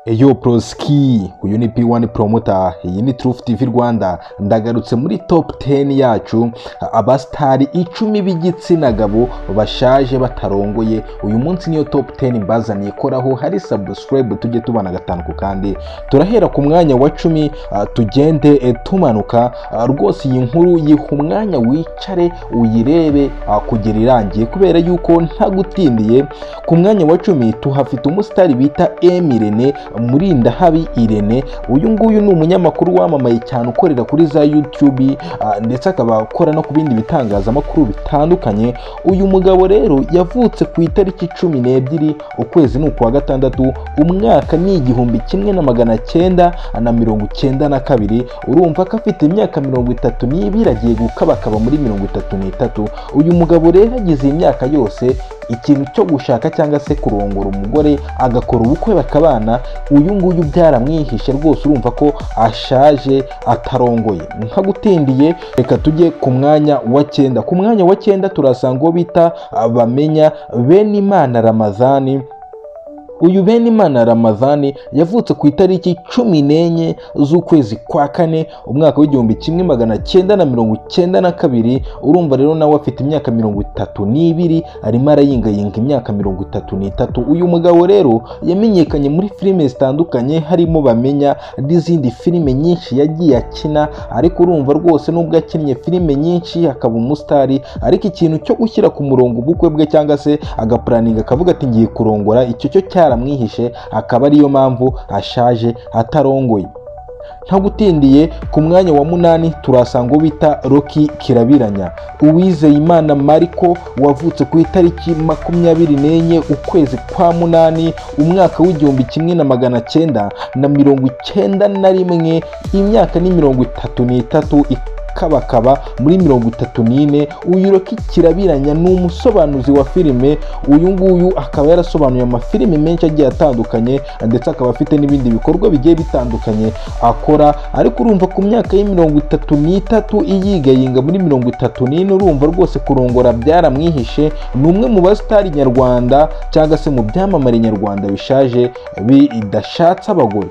Eyo Proski, uyu ni P1 Promoter, iyi ni Truth TV Rwanda. Ndagarutse muri top 10 yacu abastari 10 b'igitsina gabo bashaje batarongoye. Uyu munsi niyo top 10 mbazaniye, koraho hari subscribe tujye tubana gatanu ku kandi. Turahera ku mwanya wa 10 tugende tumanuka. Rwose iyi nkuru yiha umwanya wicare uyirebe kugera irangiye, kubera yuko ntagutindiye. Ku mwanya wa 10 tuhafite umustari bita Emirene Murindahabi Irene. Uyu nguyu ni umunyamakuru wamamaye cyane ukorera kuri za YouTube ndetse akaba akora no ku bindi bitangazamakuru bitandukanye. Uyu mugabo rero yavutse ku itariki 12 ukwezi ni ukwa gatandatu, umwaka ni 1992. Urumva ko afite imyaka 32 agiye gukabakaba muri 33. Uyu mugabo rero agize imyaka yose ikintu cyo gushaka cyangwa se kurongora umugore agakora ubukwe bakabana, uyu nguyu byaramwihishe rwose. Urumva ko ashaje atarongoye. Nkagutindiye, reka tujye ku mwanya wa 9. Ku mwanya wa 9 turasanga uwo bita Bamenya Benimana Ramazani. Uyu Benimana Ramazani yavutse ku itariki 14 z'ukwezi kwa kane, umwaka w'1992. Urumva rero nawe afite imyaka 32, arimo arayingayinga imyaka 33. Uyu mugabo rero yamenyekanye muri filime zitandukanye harimo Bamenya n'izindi filime nyinshi yagiye akina, ariko urumva rwose nubwo akinnye filime nyinshi akaba umustari, ariko ikintu cyo gushyira ku murongo ubukwe bwe cyangwa se agaplaninga akavuga ati ngiye kurongora, icyo cyo cyaramwihishe, akaba ariyo mpamvu ashaje atarongoye. Ntagutindiye, ku mwanya wa 8 turasanga bita Rocky Kirabiranya. Uwizeyimana Mariko wavutse ku itariki 24 ukwezi kwa 8 umwaka w'1991, imyaka ni 33 kabakaba muri 34. Uyu Rocky Kirabiranya ni umusobanuzi wa filime. Uyu nguyu akaba yarasobanuye amafilime menshi agiye atandukanye, ndetse akaba afite n'ibindi bikorwa bigiye bitandukanye akora. Ariko urumva ku myaka ya 33 iyigayinga muri 34, urumva rwose kurongora byaramwihishe. Ni umwe mu basitari nyarwanda cyangwa se mu byamamare nyarwanda bishaje bidashatse abagore.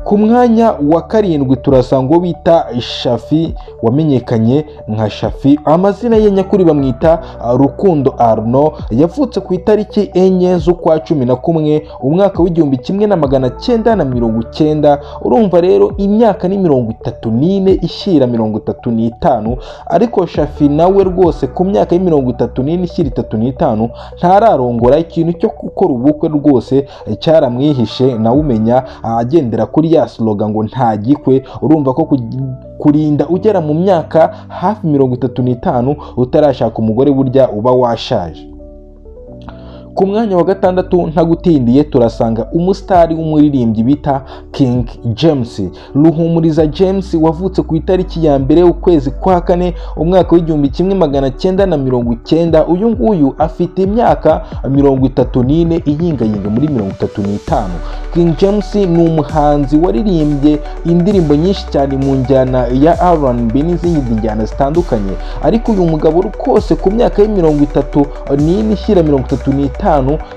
Ku mwanya wa 7 turasanga uwo bita Shafi, wamenyekanye nka Shafi. Amazina ye nyakuri bamwita Rukundo Arno. Yavutse ku itariki 4 z'ukwa 11 umwaka w'1990. Urumva rero imyaka ni 34 ishyira 35. Ariko Shafi nawe rwose ku myaka ya 34 ishyira 35 ntararongora. Ikintu cyo gukora ubukwe rwose cyaramwihishe, nawe umenya agendera kuri ya slogan ngo nta gikwe. Urumva ko kurinda ugera mu myaka hafi 35 utarashaka umugore burya uba washaje. Ku mwanya wa 6 ntagutindiye turasanga umustari w'umuririmbyi bita King James. Ruhumuriza James wavutse ku itariki ya 1 ukwezi kwa kane umwaka w'1990. Uyu nguyu afite imyaka 34 iyingayinga muri 35. King James ni umuhanzi waririmbye indirimbo nyinshi cyane mu njyana ya R&B n'izindi njyana zitandukanye, ariko uyu mugabo rwose ku myaka ya 34 ishyira 35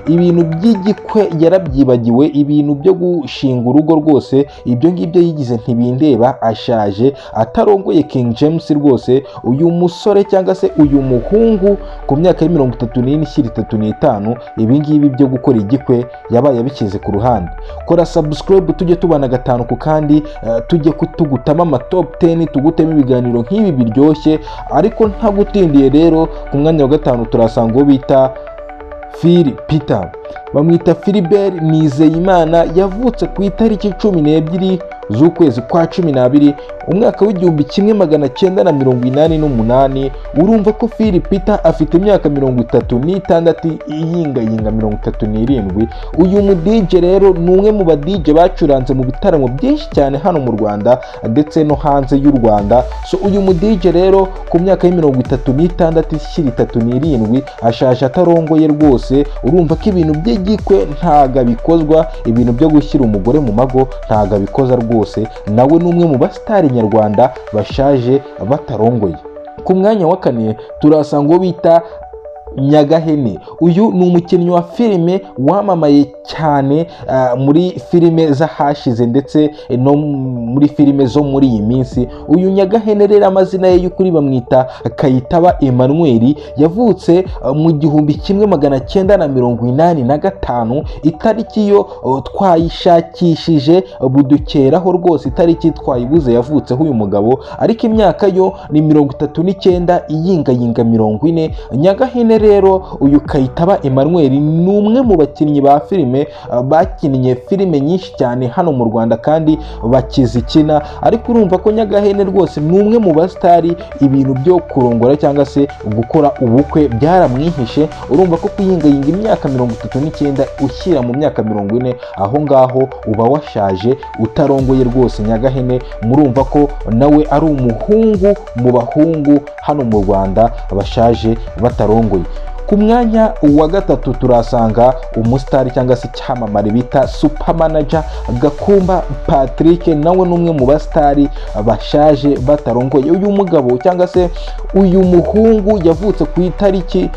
ibintu by'igikwe yarabyibagiwe. Ibintu byo gushinga urugo rwose ibyo ngibyo yigize ntibindeba, ashaje atarongoye. King James rwose uyu musore cyangwa se uyu muhungu ku myaka ya 34 ishyira 35 ibi ngibi byo gukora igikwe yabaye abikize ku ruhande. Kora subscribe tujye tubana gatanu ku kandi, tujye kutugutama ama top 10 tugutema ibiganiro nk'ibi biryoshye. Ariko ntagutindiye rero ku mwanya wa 5 turasanga uwo bita Phil Peter, bamwita Philibert Nizeyimana. Yavutse ku itariki 12 z'ukwezi kwa 12 umwaka w'1988. Urumva ko Phil Peter afite imyaka 36 iyingayinga 37. Uyu mu DJ rero ni umwe mu ba DJ bacuranze mu bitaramo byinshi cyane hano mu Rwanda ndetse no hanze y'u Rwanda. So uyu mu DJ rero ku myaka ya 36 ishyira 37 ashaje atarongoye rwose. Urumva ko ibintu by'igikwe ntaga bikozwa, ibintu byo gushyira umugore mu mago ntaga bikoza rwose. Nawe ni umwe mu basitari nyarwanda bashaje batarongoye. Ku mwanya wa 4 turasanga uwo bita Nyagahene. Uyu ni umukinnyi wa filime wamamaye cyane muri filime z'ahashize ndetse no muri filime zo muri iyi minsi. Uyu Nyagahene rero amazina ye y'ukuri bamwita Kayitaba Emmanuel, yavutse mu 1985. Itariki yo twayishakishije budukeraho rwose, itariki twayibuze yavutseho uyu mugabo, ariko imyaka yo ni 39 iyingayinga 40. Nyagahene rero uyu Kayitaba Emmanuel ni umwe mu bakinnyi ba filime bakinnye filime nyinshi cyane hano mu Rwanda kandi bakizikina, ariko urumva ko Nyagahene rwose ni umwe mu basitari ibintu byo kurongora cyangwa se gukora ubukwe byaramwihishe. Urumva ko kuyingayinga imyaka 39 ushyira mu myaka 40, aho ngaho uba washaje utarongoye rwose. Nyagahene murumva ko nawe ari umuhungu mu bahungu hano mu Rwanda bashaje batarongoye. Ku mwanya wa gatatu turasanga umusitari cyangwa se cyamamare bita super manager Gakumba Patrick, nawe numwe mu basitari bashaje batarongoye. Uyu mugabo cyangwa se uyu muhungu yavutse ku itariki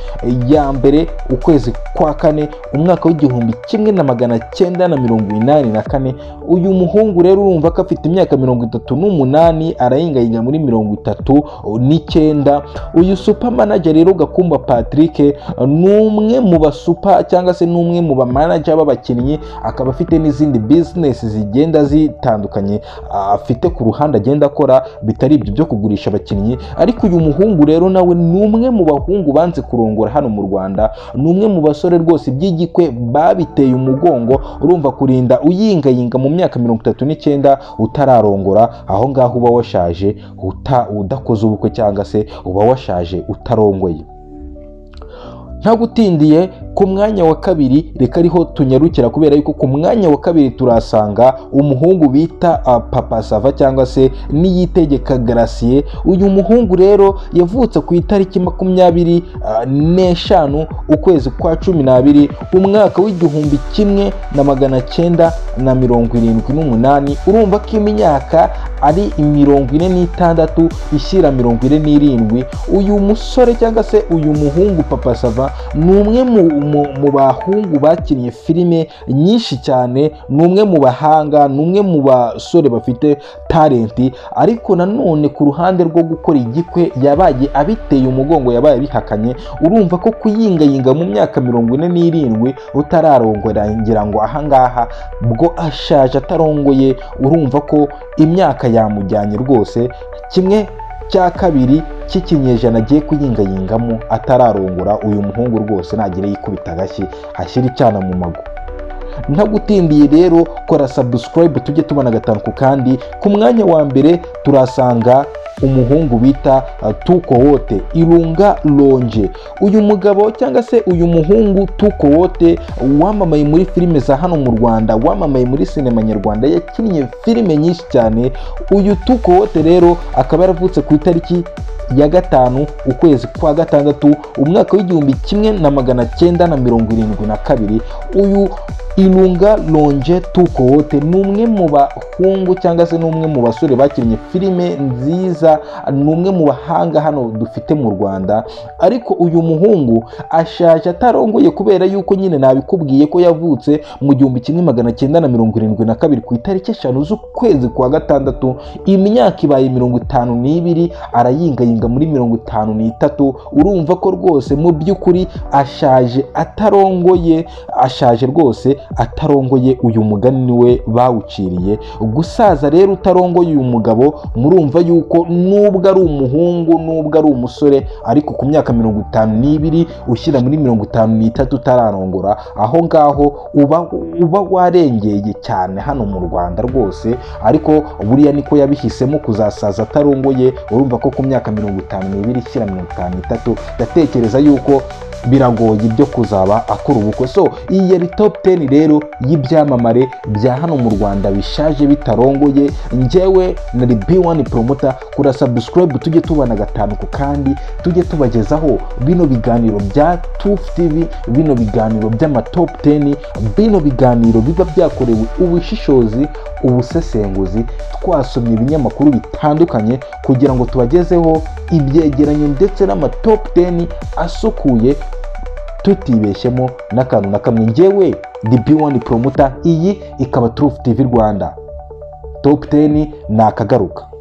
ya mbere ukwezi kwa kane umwaka w'1984. Uyu muhungu rero urumva ko afite imyaka 38, arayingayinga muri 39. Uyu super manager rero Gakumba Patrick numwe mu basupa cyangwa se numwe mu ba manager b'abakinnyi, akaba afite n'izindi business zigenda zitandukanye afite ku ruhande agenda akora bitari ibyo byo kugurisha abakinnyi. Ariko uyu muhungu rero nawe numwe mu bahungu banze kurongora hano mu Rwanda, numwe mu basore rwose by'igikwe babiteye umugongo. Urumva kurinda uyingayinga mu myaka 39 utararongora, aho ngaho uba washaje udakoze ubukwe cyangwa se uba washaje utarongoye. Nta gutindiye ku mwanya wa kabiri reka ariho tunyarukira, kubera yuko ku mwanya wa kabiri turasanga umuhungu bita Papa Sava cyangwa se Niyitegeka Gratien. Uyu muhungu rero yavutse ku itariki 25 ukwezi kwa 12 umwaka w'1978. Urumva ko imyaka ari 46 ishyira 47. Uyu musore cyangwa se uyu muhungu Papa Sava ni umwe mu bahungu bakinnye filime nyinshi cyane, ni umwe mu bahanga, ni umwe mu basore bafite talenti, ariko nanone ku ruhande rwo gukora igikwe yabaye abiteye umugongo, yabaye abihakanye. Urumva ko kuyingayinga mu myaka 47 utararongora, ngira ngo ahangaha bwo ashaje atarongoye. Urumva ko imyaka yamujyanye rwose. Kimwe cya kabiri cy'ikinyejana agiye kuyingayingamo atararongora, uyu muhungu rwose nagire yikubita agashyi ashyira icyana mu mago. Ntagutindiye rero kora subscribe tujye tubana gatanu ku kandi. Ku mwanya wa mbere turasanga umuhungu bita Tuko Wote Irunga Lonje. Uyu mugabo cyangwa se uyu muhungu Tuko Wote wamamaye muri filime za hano mu Rwanda, wamamaye muri sinema nyarwanda, yakinnye filime nyinshi cyane. Uyu Tuko Wote rero akaba yaravutse ku itariki ya 5 ukwezi kwa 6 umwaka w'1972. Uyu Irunga Lonje Tuko Wote ni umwe mu bahungu cyangwa se n'umwe mu basore bakinnye filime nziza, ni umwe mu bahanga hano dufite mu Rwanda. Ariko uyu muhungu ashaje atarongoye, kubera yuko nyine nabikubwiye ko yavutse mu 1972 ku itariki 5 z'ukwezi kwa 6. Imyaka ibaye 52, arayingayinga muri 53. Urumva ko rwose mu by'ukuri ashaje atarongoye, ashaje rwose atarongoye. Uyu mugani niwe bawuciriye. Gusaza rero utarongoye uyu mugabo, murumva yuko nubwo ari umuhungu, nubwo ari umusore, ariko ku myaka 52 ushyira muri 53 utararongora, aho ngaho uba warengeye cyane hano mu Rwanda rwose. Ariko buriya niko yabihisemo kuzasaza atarongoye. Urumva ko ku myaka 52 ishyira 53 ndatekereza yuko biragoye ibyo kuzaba akora ubukwe. So iyi yari top 10 rero y'ibyamamare bya hano mu Rwanda bishaje bitarongoye. Njyewe nari B1 promoter. Kura subscribe tujye tubana gatanu ku kandi, tujye tubagezaho bino biganiro bya Tuff TV, bino biganiro by'ama top 10, bino biganiro biba byakorewe ubushishozi, ubusesenguzi, twasomye ibinyamakuru bitandukanye kugira ngo tubagezeho ibyegeranyo ndetse n'ama top 10 asukuye tutibeshyemo n'akantu na kamwe. Njyewe The B1 Promoter, iyi ikaba Truth TV Rwanda. Top 10 nakagaruka.